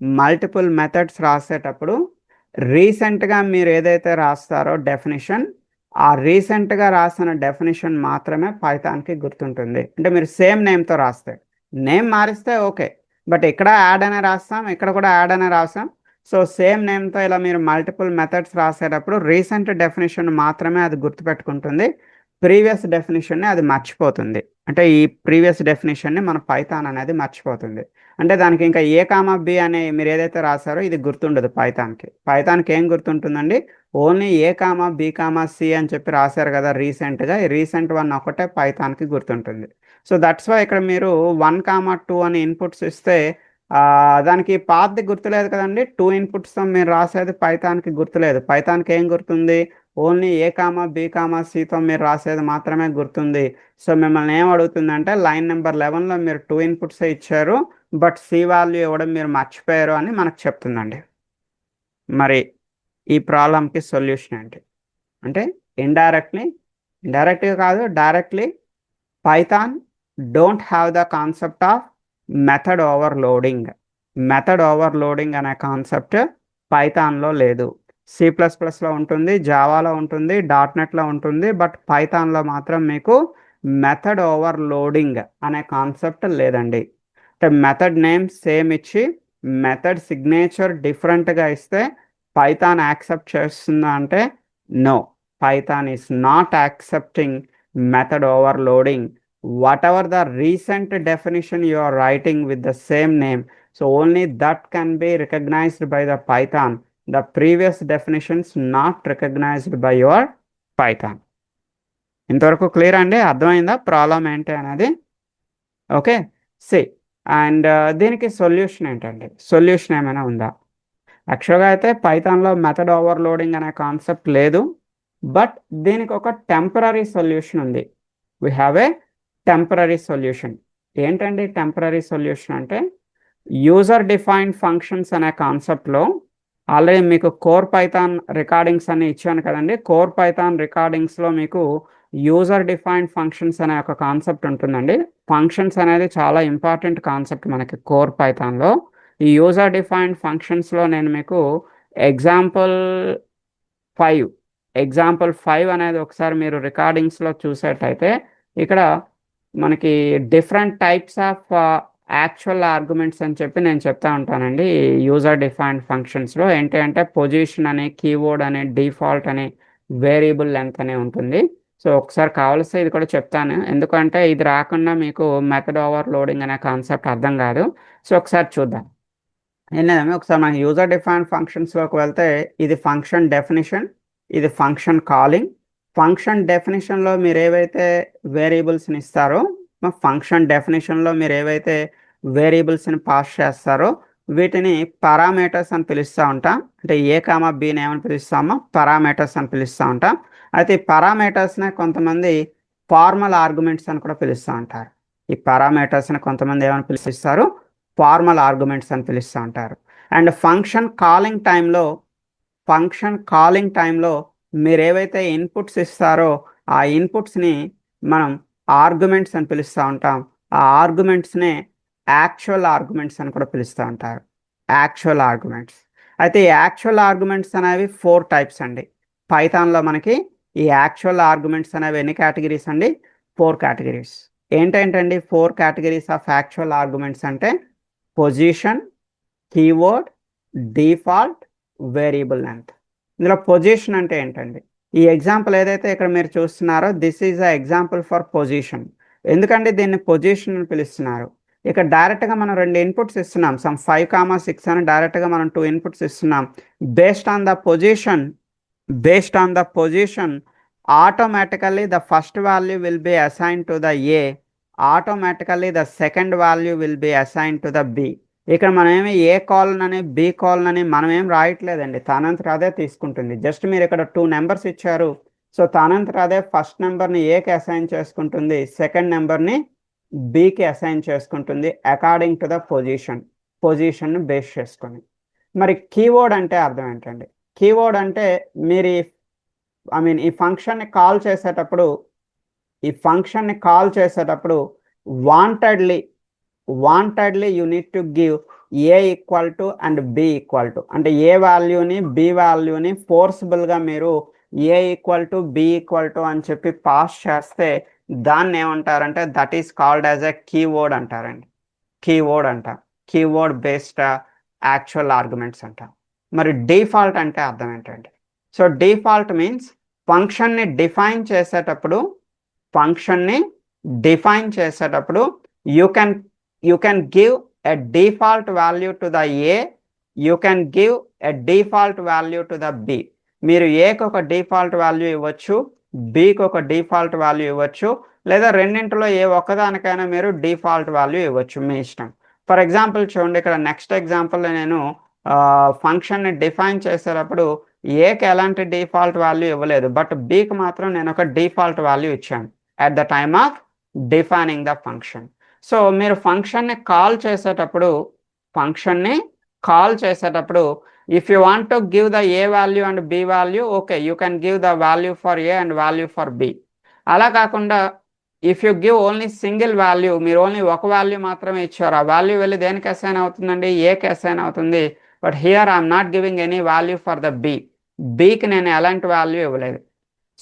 మల్టిపుల్ మెథడ్స్ రాసేటప్పుడు రీసెంట్గా మీరు ఏదైతే రాస్తారో డెఫినేషన్, ఆ రీసెంట్గా రాసిన డెఫినేషన్ మాత్రమే పైథాన్కి గుర్తుంటుంది. అంటే మీరు సేమ్ నేమ్తో రాస్తే, నేమ్ మారిస్తే ఓకే, బట్ ఇక్కడ యాడ్ అనే రాస్తాం, ఇక్కడ కూడా యాడ్ అనే రాస్తాం. సో సేమ్ నేమ్తో ఇలా మీరు మల్టిపుల్ మెథడ్స్ రాసేటప్పుడు రీసెంట్ డెఫినేషన్ మాత్రమే అది గుర్తుపెట్టుకుంటుంది, ప్రీవియస్ డెఫినేషన్ని అది మర్చిపోతుంది. అంటే ఈ ప్రీవియస్ డెఫినేషన్ని మన పైథాన్ అనేది మర్చిపోతుంది. అంటే దానికి ఇంకా ఏ కామా బి అనే మీరు ఏదైతే రాసారో ఇది గుర్తుండదు పైథాన్కి. పైథాన్కి ఏం గుర్తుంటుందండి? ఓన్లీ ఏ కామా బి కామా సి అని చెప్పి రాశారు కదా రీసెంట్గా, ఈ రీసెంట్ వన్ ఒకటే పైథాన్కి గుర్తుంటుంది. సో దట్స్ వై ఇక్కడ మీరు 1, 2 అని ఇన్పుట్స్ ఇస్తే దానికి పాతది గుర్తులేదు కదండి. 2 ఇన్పుట్స్తో మీరు రాసేది పైథాన్కి గుర్తులేదు. పైథాన్కి ఏం గుర్తుంది? ఓన్లీ ఏ కామా బి కామా సితో మీరు రాసేది మాత్రమే గుర్తుంది. సో మిమ్మల్ని ఏం అడుగుతుందంటే లైన్ నెంబర్ 11లో మీరు 2 ఇన్పుట్సే ఇచ్చారు, బట్ సి వాల్యూ ఇవ్వడం మీరు మర్చిపోయారు అని మనకు చెప్తుందండి. మరి ఈ ప్రాబ్లంకి సొల్యూషన్ ఏంటి అంటే ఇండైరెక్ట్గా కాదు, directly Python don't have the concept of method overloading. Method overloading అనే కాన్సెప్ట్ పైథాన్లో లేదు. C++లో ఉంటుంది, జావాలో ఉంటుంది, .NETలో ఉంటుంది, బట్ పైథాన్లో మాత్రం మీకు మెథడ్ ఓవర్లోడింగ్ అనే కాన్సెప్ట్ లేదండి. అంటే మెథడ్ నేమ్ సేమ్ ఇచ్చి మెథడ్ సిగ్నేచర్ డిఫరెంట్గా ఇస్తే పైథాన్ యాక్సెప్ట్ చేస్తుందా అంటే no, Python is not accepting method overloading. whatever the recent definition you are writing with the same name, so only that can be recognized by the Python. The previous definitions not recognized by your Python. ఇంతవరకు clear అండి? అర్థమైందా problem ఏంటి అనేది? Okay C and దీనికి solution ఏంటండి? Solution ఏమైనా ఉందా? యాక్చువల్గా అయితే పైథాన్లో మెథడ్ ఓవర్లోడింగ్ అనే కాన్సెప్ట్ లేదు, బట్ దీనికి ఒక టెంపరరీ సొల్యూషన్ ఉంది. We have a temporary solution. ఏంటండి టెంపరరీ సొల్యూషన్ అంటే యూజర్ డిఫైన్డ్ ఫంక్షన్స్ అనే కాన్సెప్ట్లో ఆల్రెడీ మీకు కోర్ పైథాన్ రికార్డింగ్స్ అని ఇచ్చాను కదండి. కోర్ పైథాన్ రికార్డింగ్స్లో మీకు యూజర్ డిఫైన్డ్ ఫంక్షన్స్ అనే ఒక కాన్సెప్ట్ ఉంటుందండి. ఫంక్షన్స్ అనేది చాలా ఇంపార్టెంట్ కాన్సెప్ట్ మనకి కోర్ పైథాన్లో. ఈ యూజర్ డిఫైన్డ్ ఫంక్షన్స్లో నేను మీకు ఎగ్జాంపుల్ 5 అనేది ఒకసారి మీరు రికార్డింగ్స్లో చూసేటైతే ఇక్కడ మనకి different types of actual arguments అని చెప్పి నేను చెప్తా ఉంటానండి. యూజర్ డిఫైన్డ్ ఫంక్షన్స్లో ఏంటి అంటే పొజిషన్ అని, కీవర్డ్ అని, డిఫాల్ట్ అని, వేరియబుల్ లెంత్ అని ఉంటుంది. సో ఒకసారి కావాల్సి ఇది కూడా చెప్తాను, ఎందుకంటే ఇది రాకుండా మీకు మెథడ్ ఓవర్లోడింగ్ అనే కాన్సెప్ట్ అర్థం కాదు. సో ఒకసారి చూద్దాం. ఏంటంటే ఒకసారి మన యూజర్ డిఫైన్డ్ ఫంక్షన్స్లోకి వెళ్తే ఇది ఫంక్షన్ డెఫినిషన్, ఇది ఫంక్షన్ కాలింగ్, ఫంక్షన్ డెఫినేషన్లో మీరు ఏవైతే వేరియబుల్స్ని ఇస్తారో ఫంక్షన్ డెఫినేషన్లో మీరు ఏవైతే వేరియబుల్స్ని పాస్ చేస్తారో వీటిని పారామీటర్స్ అని పిలుస్తూ ఉంటాం. అంటే ఏ కామా బీని ఏమని పిలుస్తామో పారామీటర్స్ అని పిలుస్తూ ఉంటాం. అయితే ఈ పారామీటర్స్ని కొంతమంది ఫార్మల్ ఆర్గ్యుమెంట్స్ అని కూడా పిలుస్తూ ఉంటారు. ఈ పారామీటర్స్ని కొంతమంది ఏమని పిలుస్తారు? ఫార్మల్ ఆర్గ్యుమెంట్స్ అని పిలుస్తూ ఉంటారు. అండ్ ఫంక్షన్ కాలింగ్ టైంలో మీరు ఏవైతే ఇన్పుట్స్ ఇస్తారో ఆ ఇన్పుట్స్ని మనం ఆర్గ్యుమెంట్స్ అని పిలుస్తూ ఉంటాం. ఆ ఆర్గ్యుమెంట్స్నే యాక్చువల్ ఆర్గ్యుమెంట్స్ అని కూడా పిలుస్తూ ఉంటారు. Actual arguments. అయితే ఈ యాక్చువల్ ఆర్గ్యుమెంట్స్ అనేవి 4 టైప్స్ అండి. పైథాన్లో మనకి ఈ యాక్చువల్ ఆర్గ్యుమెంట్స్ అనేవి ఎన్ని కేటగిరీస్ అండి? 4 కేటగిరీస్. ఏంటండి 4 కేటగిరీస్ ఆఫ్ యాక్చువల్ ఆర్గ్యుమెంట్స్ అంటే position, keyword, default, variable length. ఇందులో పొజిషన్ అంటే ఏంటండి? ఈ ఎగ్జాంపుల్ ఏదైతే ఇక్కడ మీరు చూస్తున్నారో this is a example for position. ఎందుకంటే దీన్ని పొజిషన్ అని పిలుస్తున్నారు? ఇక్కడ డైరెక్ట్గా మనం 2 ఇన్పుట్స్ ఇస్తున్నాం. సమ్ 5, 6 అని డైరెక్ట్గా మనం 2 ఇన్పుట్స్ ఇస్తున్నాం. Based on the position automatically the first value will be assigned to the A, automatically the second value will be assigned to the B. ఇక్కడ మనం ఏమి ఏ కాలన్ అని బి కాలన్ అని మనం ఏం రాయట్లేదండి, తనంతట అదే తీసుకుంటుంది. జస్ట్ మీరు ఇక్కడ 2 నెంబర్స్ ఇచ్చారు, సో తనంతట అదే ఫస్ట్ నెంబర్ని ఏకి అసైన్ చేసుకుంటుంది, సెకండ్ నెంబర్ని బికి అసైన్ చేసుకుంటుంది according to the position base చేసుకొని. మరి కీవర్డ్ అంటే అర్థం ఏంటండి? కీవర్డ్ అంటే మీరు ఈ ఫంక్షన్ని కాల్ చేసేటప్పుడు wantedly you need to give A equal to and B equal to. అంటే ఏ వాల్యూని బి వాల్యూని ఫోర్స్బుల్గా మీరు A equal to B equal to అని చెప్పి పాస్ చేస్తే దాన్ని ఏమంటారంటే that is called as a keyword అంటారండి. కీవర్డ్ బేస్డ్ యాక్చువల్ ఆర్గ్యుమెంట్స్ అంటాం. మరి డిఫాల్ట్ అంటే అర్థం ఏంటండి? సో డిఫాల్ట్ మీన్స్ ఫంక్షన్ని డిఫైన్ చేసేటప్పుడు you can give a default value to the A, you can give a default value to the B. మీరు ఏకి ఒక డిఫాల్ట్ వాల్యూ ఇవ్వచ్చు, బికి ఒక డిఫాల్ట్ వాల్యూ ఇవ్వచ్చు, లేదా రెండింటిలో ఏ ఒక్కదానికైనా మీరు డిఫాల్ట్ వాల్యూ ఇవ్వచ్చు, మీ ఇష్టం. ఫర్ ఎగ్జాంపుల్ చూడండి, ఇక్కడ నెక్స్ట్ ఎగ్జాంపుల్ నేను ఫంక్షన్ని డిఫైన్ చేసేటప్పుడు ఏకి ఎలాంటి డిఫాల్ట్ వాల్యూ ఇవ్వలేదు, బట్ బికి మాత్రం నేను ఒక డిఫాల్ట్ వాల్యూ ఇచ్చాను at the time of defining the function. So మీరు ఫంక్షన్ని కాల్ చేసేటప్పుడు if you want to give the A value and B value, okay, you can give the value for A and value for B. అలా కాకుండా if you give only single value, మీరు only ఒక value మాత్రమే ఇచ్చారు, ఆ value వెళ్ళి దేనికి assign అవుతుందండి? ఏకి అసైన్ అవుతుంది. But here I'm not giving any value for the బికి నేను ఎలాంటి వాల్యూ ఇవ్వలేదు.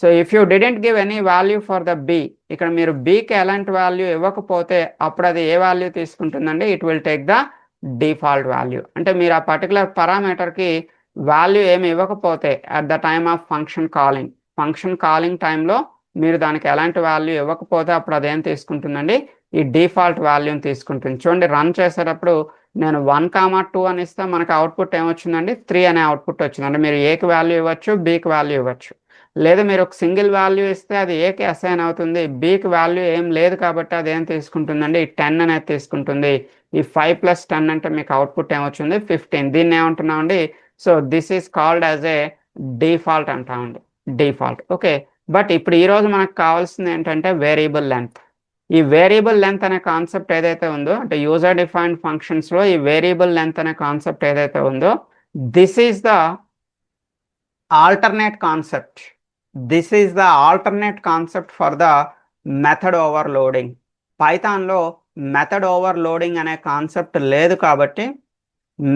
So if you didn't give any value for the B, ఇక్కడ మీరు బికి ఎలాంటి వాల్యూ ఇవ్వకపోతే అప్పుడు అది ఏ వాల్యూ తీసుకుంటుందండి? It will take the default value. అంటే మీరు ఆ పర్టికులర్ పారామీటర్కి వాల్యూ ఏమి ఇవ్వకపోతే at the time of function calling టైంలో మీరు దానికి ఎలాంటి వాల్యూ ఇవ్వకపోతే అప్పుడు అదేం తీసుకుంటుందండి? ఈ డిఫాల్ట్ వాల్యూని తీసుకుంటుంది. చూడండి, రన్ చేసేటప్పుడు నేను 1, 2 అని ఇస్తే మనకు అవుట్పుట్ ఏమొచ్చిందండి? 3 అనే అవుట్పుట్ వచ్చింది. అంటే మీరు ఏకి వాల్యూ ఇవ్వచ్చు, బికి వాల్యూ ఇవ్వచ్చు. లేదా మీరు ఒక సింగిల్ వాల్యూ ఇస్తే అది ఏకి అసైన్ అవుతుంది, బికి వాల్యూ ఏం లేదు కాబట్టి అది ఏం తీసుకుంటుందండి? 10 అనేది తీసుకుంటుంది. ఈ 5 + 10 అంటే మీకు అవుట్పుట్ ఏమొచ్చింది? 15. దీన్ని ఏమంటున్నామండి? So this is called as a default అంటామండి, డిఫాల్ట్. ఓకే, బట్ ఇప్పుడు ఈరోజు మనకు కావాల్సింది ఏంటంటే వేరియబుల్ లెంత్. ఈ వేరియబుల్ లెంత్ అనే కాన్సెప్ట్ ఏదైతే ఉందో, అంటే యూజర్ డిఫైన్డ్ ఫంక్షన్స్లో ఈ వేరియబుల్ లెంత్ అనే కాన్సెప్ట్ ఏదైతే ఉందో, this is the alternate concept for the method overloading. పైథాన్లో మెథడ్ ఓవర్లోడింగ్ అనే కాన్సెప్ట్ లేదు కాబట్టి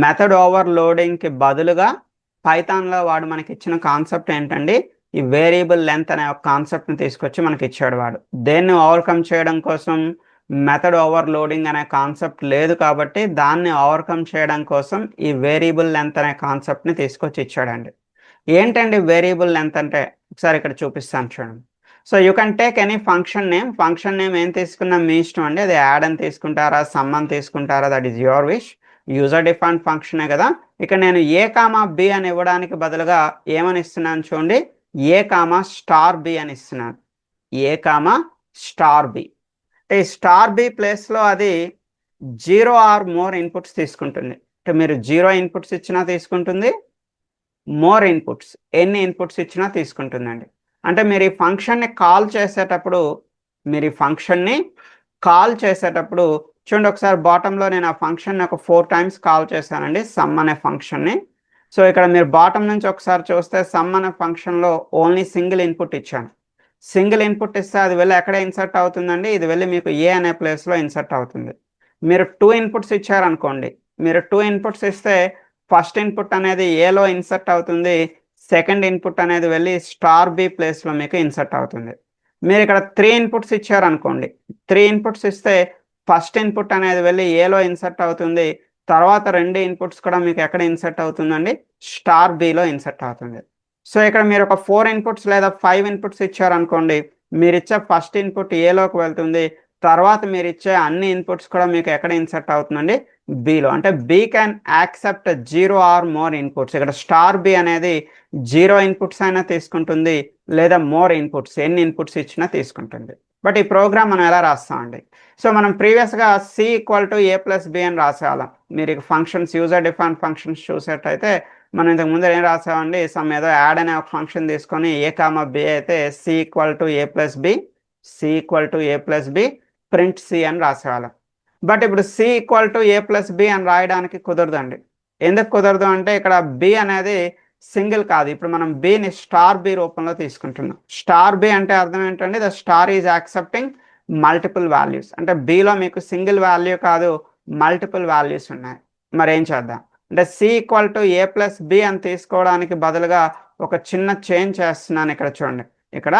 మెథడ్ ఓవర్లోడింగ్కి బదులుగా పైథాన్లో వాడు మనకి ఇచ్చిన కాన్సెప్ట్ ఏంటండి? ఈ వేరియబుల్ లెంత్ అనే ఒక కాన్సెప్ట్ని తీసుకొచ్చి మనకి ఇచ్చాడు వాడు. దేన్ని ఓవర్కమ్ చేయడం కోసం మెథడ్ ఓవర్లోడింగ్ అనే కాన్సెప్ట్ లేదు కాబట్టి దాన్ని ఓవర్కమ్ చేయడం కోసం ఈ వేరియబుల్ లెంత్ అనే కాన్సెప్ట్ని తీసుకొచ్చి ఇచ్చాడండి. ఏంటండి వేరియబుల్ లెంత్ అంటే? ఒకసారి ఇక్కడ చూపిస్తాను చూడండి. So you can take any function name ఏం తీసుకున్నా మీ ఇష్టం అండి. అది యాడ్ అని తీసుకుంటారా, సమ్ అని తీసుకుంటారా, that is your wish. User defined ఫంక్షనే కదా. ఇక్కడ నేను ఏ కామా బి అని ఇవ్వడానికి బదులుగా ఏమని ఇస్తున్నాను చూడండి, ఏ కామా స్టార్ బి అని ఇస్తున్నాను. ఏ కామా స్టార్ బి. అంటే ఈ స్టార్ బి ప్లేస్లో అది 0 ఆర్ మోర్ ఇన్పుట్స్ తీసుకుంటుంది. అంటే మీరు 0 ఇన్పుట్స్ ఇచ్చినా తీసుకుంటుంది, మోర్ ఇన్పుట్స్ ఎన్ని ఇన్పుట్స్ ఇచ్చినా తీసుకుంటుందండి. అంటే మీరు ఈ ఫంక్షన్ని కాల్ చేసేటప్పుడు చూడండి ఒకసారి బాటంలో నేను ఆ ఫంక్షన్ని ఒక 4 టైమ్స్ కాల్ చేశానండి, సమ్ అనే ఫంక్షన్ని. సో ఇక్కడ మీరు బాటం నుంచి ఒకసారి చూస్తే సమ్ అనే ఫంక్షన్లో ఓన్లీ సింగిల్ ఇన్పుట్ ఇచ్చాను. సింగిల్ ఇన్పుట్ ఇస్తే అది వెళ్ళి ఎక్కడ ఇన్సర్ట్ అవుతుందండి, ఇది వెళ్ళి మీకు ఏ అనే ప్లేస్లో ఇన్సర్ట్ అవుతుంది. మీరు 2 ఇన్పుట్స్ ఇచ్చారనుకోండి, మీరు 2 ఇన్పుట్స్ ఇస్తే ఫస్ట్ ఇన్పుట్ అనేది ఏలో ఇన్సర్ట్ అవుతుంది, సెకండ్ ఇన్పుట్ అనేది వెళ్ళి స్టార్ బి ప్లేస్లో మీకు ఇన్సర్ట్ అవుతుంది. మీరు ఇక్కడ 3 ఇన్పుట్స్ ఇచ్చారనుకోండి, 3 ఇన్పుట్స్ ఇస్తే ఫస్ట్ ఇన్పుట్ అనేది వెళ్ళి ఏలో ఇన్సర్ట్ అవుతుంది, తర్వాత 2 ఇన్పుట్స్ కూడా మీకు ఎక్కడ ఇన్సర్ట్ అవుతుందండి, స్టార్ బిలో ఇన్సర్ట్ అవుతుంది. సో ఇక్కడ మీరు ఒక 4 ఇన్పుట్స్ లేదా 5 ఇన్పుట్స్ ఇచ్చారనుకోండి, మీరు ఇచ్చే ఫస్ట్ ఇన్పుట్ ఏలోకి వెళ్తుంది, తర్వాత మీరు ఇచ్చే అన్ని ఇన్పుట్స్ కూడా మీకు ఎక్కడ ఇన్సర్ట్ అవుతుందండి, బిలో. అంటే B can accept 0 or more inputs. ఇక్కడ స్టార్ బి అనేది 0 ఇన్పుట్స్ అయినా తీసుకుంటుంది, లేదా మోర్ ఇన్పుట్స్ ఎన్ని ఇన్పుట్స్ ఇచ్చినా తీసుకుంటుంది. బట్ ఈ ప్రోగ్రామ్ మనం ఎలా రాస్తామండి, సో మనం ప్రీవియస్గా C equal to A plus B అని రాసేవాళ్ళం. మీరు ఫంక్షన్స్ యూజర్ డిఫైన్ ఫంక్షన్స్ చూసేటైతే మనం ఇంతకు ముందు ఏం రాసామండి, సమ్ ఏదో యాడ్ అనే ఒక ఫంక్షన్ తీసుకొని ఏ కామా బి అయితే C equal to A plus B print C అని రాసేవాళ్ళం. బట్ ఇప్పుడు C equal to A plus B అని రాయడానికి కుదరదండి. ఎందుకు కుదరదు అంటే ఇక్కడ బి అనేది సింగిల్ కాదు, ఇప్పుడు మనం బిని స్టార్ బి రూపంలో తీసుకుంటున్నాం. స్టార్ బి అంటే అర్థం ఏంటంటే the star is accepting multiple values. అంటే బిలో మీకు సింగిల్ వాల్యూ కాదు, మల్టిపుల్ వాల్యూస్ ఉన్నాయి. మరి ఏం చేద్దాం అంటే C equal to A plus B అని తీసుకోవడానికి బదులుగా ఒక చిన్న చేంజ్ చేస్తున్నాను. ఇక్కడ చూడండి, ఇక్కడ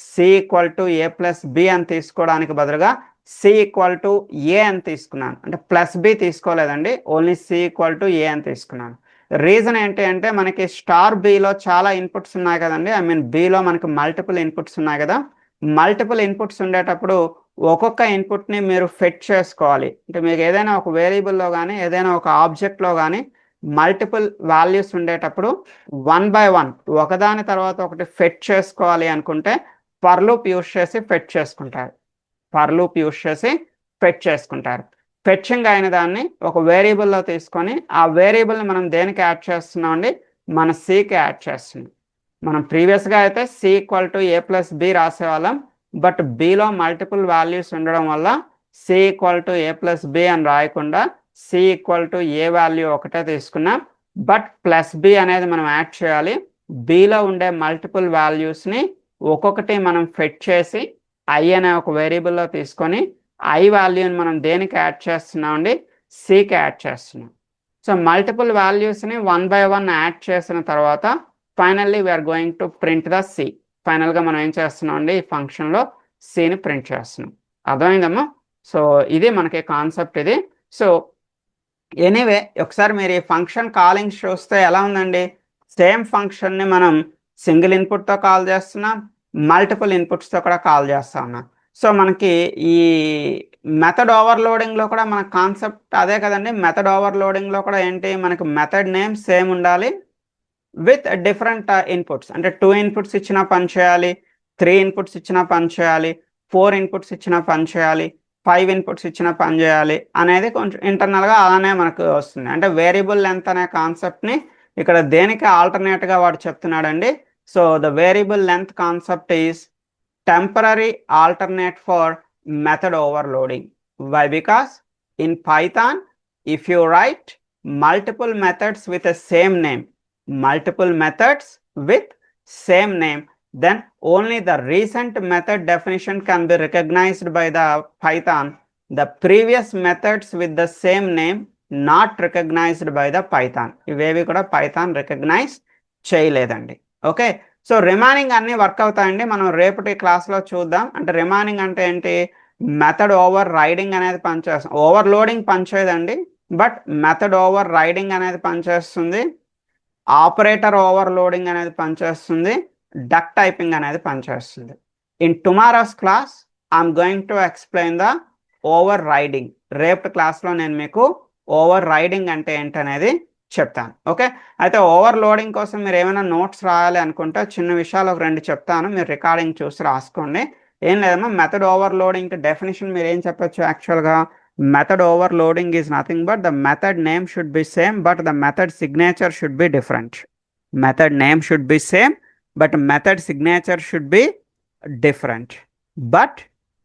C equal to A plus B అని తీసుకోవడానికి బదులుగా సి ఈక్వల్ టు ఏ అని తీసుకున్నాను. అంటే ప్లస్ బి తీసుకోలేదండి, only C equal to A అని తీసుకున్నాను. రీజన్ ఏంటి అంటే మనకి స్టార్ బిలో చాలా ఇన్పుట్స్ ఉన్నాయి కదండి, ఐ మీన్ బిలో మనకి మల్టిపుల్ ఇన్పుట్స్ ఉన్నాయి కదా. మల్టిపుల్ ఇన్పుట్స్ ఉండేటప్పుడు ఒక్కొక్క ఇన్పుట్ని మీరు ఫెట్ చేసుకోవాలి. అంటే మీకు ఏదైనా ఒక వేరియబుల్లో కానీ ఏదైనా ఒక ఆబ్జెక్ట్లో కానీ మల్టిపుల్ వాల్యూస్ ఉండేటప్పుడు 1 by 1 ఒకదాని తర్వాత ఒకటి ఫెట్ చేసుకోవాలి అనుకుంటే ఫర్ లూప్ యూస్ చేసి ఫెట్ చేసుకుంటారు. ఫెచ్చింగ్ అయిన దాన్ని ఒక వేరియబుల్లో తీసుకొని ఆ వేరియబుల్ని మనం దేనికి యాడ్ చేస్తున్నాం అండి, మన సికి యాడ్ చేస్తున్నాం. మనం ప్రీవియస్గా అయితే C equal to A plus B రాసేవాళ్ళం, బట్ బిలో మల్టిపుల్ వాల్యూస్ ఉండడం వల్ల C equal to A plus B అని రాయకుండా C equal to A value ఒకటే తీసుకున్నాం, బట్ ప్లస్ బి అనేది మనం యాడ్ చేయాలి. బిలో ఉండే మల్టిపుల్ వాల్యూస్ని ఒక్కొక్కటి మనం ఫెట్ చేసి ఐ అనే ఒక వేరియబుల్లో తీసుకొని ఐ వాల్యూని మనం దేనికి యాడ్ చేస్తున్నాం అండి, సికి యాడ్ చేస్తున్నాం. సో మల్టిపుల్ వాల్యూస్ని 1 by 1 యాడ్ చేసిన తర్వాత finally we are going to print the C. ఫైనల్గా మనం ఏం చేస్తున్నాం అండి, ఈ ఫంక్షన్లో సిని ప్రింట్ చేస్తున్నాం. అర్థమైందమ్మా? సో ఇది మనకి కాన్సెప్ట్ ఇది. సో ఎనీవే ఒకసారి మీరు ఈ ఫంక్షన్ కాలింగ్స్ చూస్తే ఎలా ఉందండి, సేమ్ ఫంక్షన్ని మనం సింగిల్ ఇన్పుట్తో కాల్ చేస్తున్నాం, మల్టిపుల్ ఇన్పుట్స్తో కూడా కాల్ చేస్తా ఉన్నాం. సో మనకి ఈ మెథడ్ ఓవర్లోడింగ్లో కూడా మన కాన్సెప్ట్ అదే కదండి. మెథడ్ ఓవర్లోడింగ్లో కూడా ఏంటి, మనకి మెథడ్ నేమ్ సేమ్ ఉండాలి విత్ డిఫరెంట్ ఇన్పుట్స్. అంటే 2 ఇన్పుట్స్ ఇచ్చినా పని చేయాలి, 3 ఇన్పుట్స్ ఇచ్చినా పని చేయాలి, 4 ఇన్పుట్స్ ఇచ్చినా పని చేయాలి, 5 ఇన్పుట్స్ ఇచ్చినా పని చేయాలి అనేది కొంచెం ఇంటర్నల్గా అలానే మనకు వస్తుంది. అంటే వేరియబుల్ లెంత్ అనే కాన్సెప్ట్ని ఇక్కడ దేనికి ఆల్టర్నేట్గా వాడు చెప్తున్నాడండి. So the variable length concept is temporary alternate for method overloading. Why? Because in Python, if you write multiple methods with the same name, then only the recent method definition can be recognized by the Python. The previous methods with the same name not recognized by the Python. ఇవేవి కూడా Python recognize చేయలేదండి. Okay, so remaining అన్ని work అవుతాయండి. మనం రేపటి క్లాస్లో చూద్దాం. అంటే రిమైనింగ్ అంటే ఏంటి, మెథడ్ ఓవర్ రైడింగ్ అనేది పనిచేస్తుంది, ఓవర్లోడింగ్ పనిచేయదండి, బట్ మెథడ్ ఓవర్ రైడింగ్ అనేది పనిచేస్తుంది, ఆపరేటర్ ఓవర్లోడింగ్ అనేది పనిచేస్తుంది, డక్ టైపింగ్ అనేది పనిచేస్తుంది. In tomorrow's class I'm going to explain the overriding. రేపటి క్లాస్లో నేను మీకు ఓవర్ రైడింగ్ అంటే ఏంటనేది చెప్తాను. ఓకే, అయితే ఓవర్లోడింగ్ కోసం మీరు ఏమైనా నోట్స్ రాయాలి అనుకుంటే చిన్న విషయాలు ఒక 2 చెప్తాను, మీరు రికార్డింగ్ చూసి రాసుకోండి. ఏం లేదమ్మా, మెథడ్ ఓవర్లోడింగ్ డెఫినేషన్ మీరు ఏం చెప్పొచ్చు యాక్చువల్గా, method overloading is nothing but the method name should be same but the method signature should be different. Method name should be same but method signature should be different. But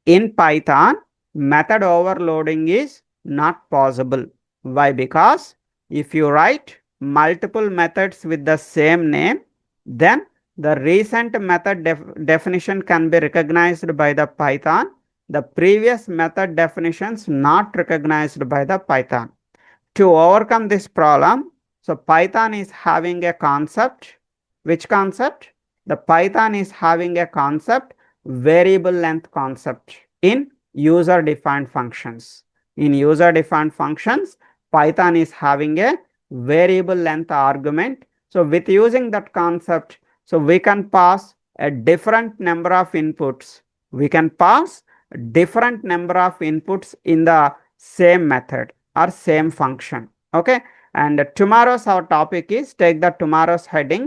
in Python, method overloading is not possible. Why? Because if you write multiple methods with the same name, then the recent method definition can be recognized by the Python. The previous method definitions not recognized by the Python. To overcome this problem, so Python is having a concept. Which concept? The Python is having a concept, variable length concept in user defined functions. In user defined functions, Python is having a variable length argument. So with using that concept, so we can pass a different number of inputs. We can pass different number of inputs in the same method or same function. Okay, and tomorrow's our topic is, take the tomorrow's heading,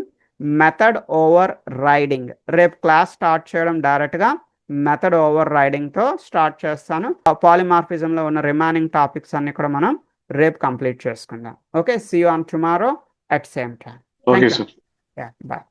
method over riding. రేపు class start చేయడం డైరెక్ట్గా method over రైడింగ్తో start చేస్తాను. పాలిమార్ఫిజంలో ఉన్న remaining topics అన్ని కూడా మనం రేపు complete చేసుకుందాం. Okay, see you on tomorrow at same time. Okay, sir. Bye.